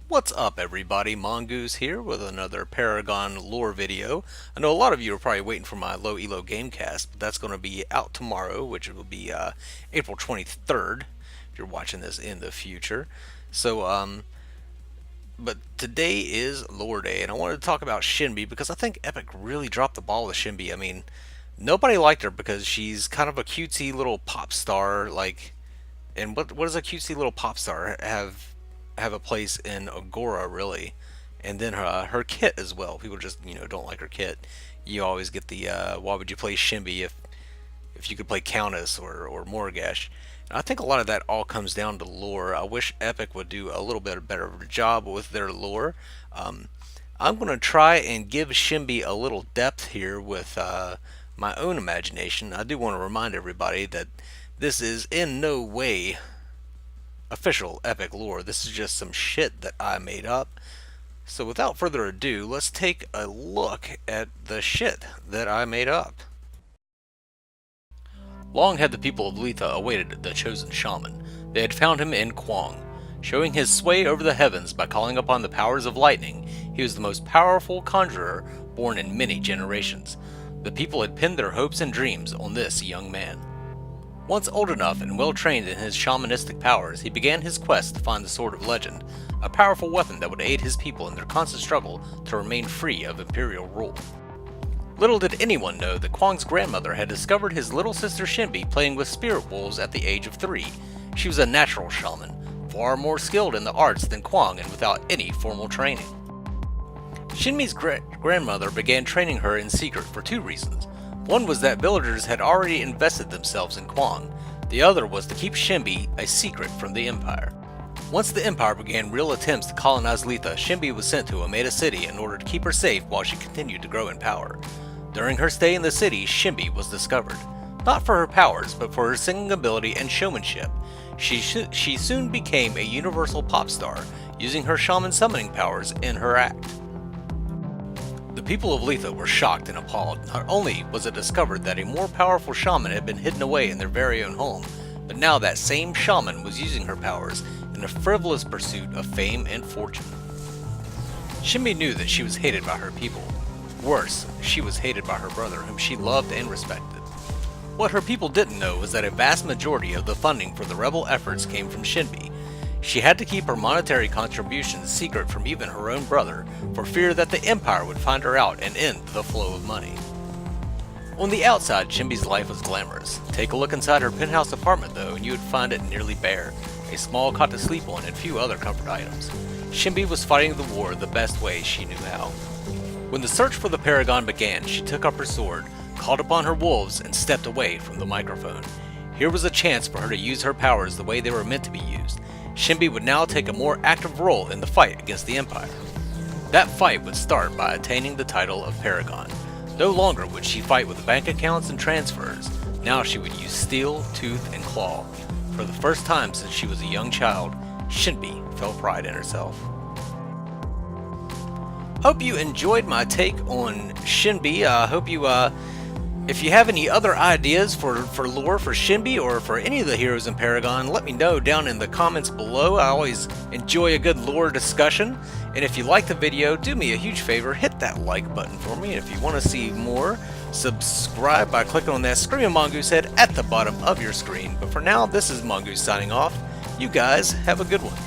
What's up everybody, Mongoose here with another Paragon lore video. I know a lot of you are probably waiting for my low elo gamecast, but that's going to be out tomorrow, which will be April 23rd, if you're watching this in the future. But today is lore day, and I wanted to talk about Shinbi because I think Epic really dropped the ball with Shinbi. I mean, nobody liked her because she's kind of a cutesy little pop star, and what does a cutesy little pop star have a place in Agora, really? And then her kit as well. People just don't like her kit. You always get the why would you play Shinbi if you could play Countess or Morgash? And I think a lot of that all comes down to lore. I wish Epic would do a little bit better job with their lore. I'm going to try and give Shinbi a little depth here with my own imagination. I do want to remind everybody that this is in no way official Epic lore. This is just some shit that I made up. So without further ado, let's take a look at the shit that I made up. Long had the people of Letha awaited the chosen shaman. They had found him in Kwang. Showing his sway over the heavens by calling upon the powers of lightning, he was the most powerful conjurer born in many generations. The people had pinned their hopes and dreams on this young man. Once old enough and well trained in his shamanistic powers, he began his quest to find the Sword of Legend, a powerful weapon that would aid his people in their constant struggle to remain free of imperial rule. Little did anyone know that Kwang's grandmother had discovered his little sister Shinbi playing with spirit wolves at the age of 3. She was a natural shaman, far more skilled in the arts than Kwang and without any formal training. Shinbi's grandmother began training her in secret for 2 reasons. One was that villagers had already invested themselves in Kwang. The other was to keep Shinbi a secret from the Empire. Once the Empire began real attempts to colonize Letha, Shinbi was sent to Ameda City in order to keep her safe while she continued to grow in power. During her stay in the city, Shinbi was discovered. Not for her powers, but for her singing ability and showmanship. She soon became a universal pop star, using her shaman summoning powers in her act. The people of Letha were shocked and appalled. Not only was it discovered that a more powerful shaman had been hidden away in their very own home, but now that same shaman was using her powers in a frivolous pursuit of fame and fortune. Shinbi knew that she was hated by her people. Worse, she was hated by her brother, whom she loved and respected. What her people didn't know was that a vast majority of the funding for the rebel efforts came from Shinbi. She had to keep her monetary contributions secret from even her own brother, for fear that the Empire would find her out and end the flow of money. On the outside, Shinbi's life was glamorous. Take a look inside her penthouse apartment though, and you would find it nearly bare, a small cot to sleep on and few other comfort items. Shinbi was fighting the war the best way she knew how. When the search for the Paragon began, she took up her sword, called upon her wolves, and stepped away from the microphone. Here was a chance for her to use her powers the way they were meant to be used. Shinbi would now take a more active role in the fight against the Empire. That fight would start by attaining the title of Paragon. No longer would she fight with bank accounts and transfers. Now she would use steel, tooth, and claw. For the first time since she was a young child, Shinbi felt pride in herself. Hope you enjoyed my take on Shinbi. I hope you if you have any other ideas for lore for Shinbi or for any of the heroes in Paragon, let me know down in the comments below. I always enjoy a good lore discussion. And if you like the video, do me a huge favor, hit that like button for me. And if you want to see more, subscribe by clicking on that screaming mongoose head at the bottom of your screen. But for now, this is Mongoose signing off. You guys have a good one.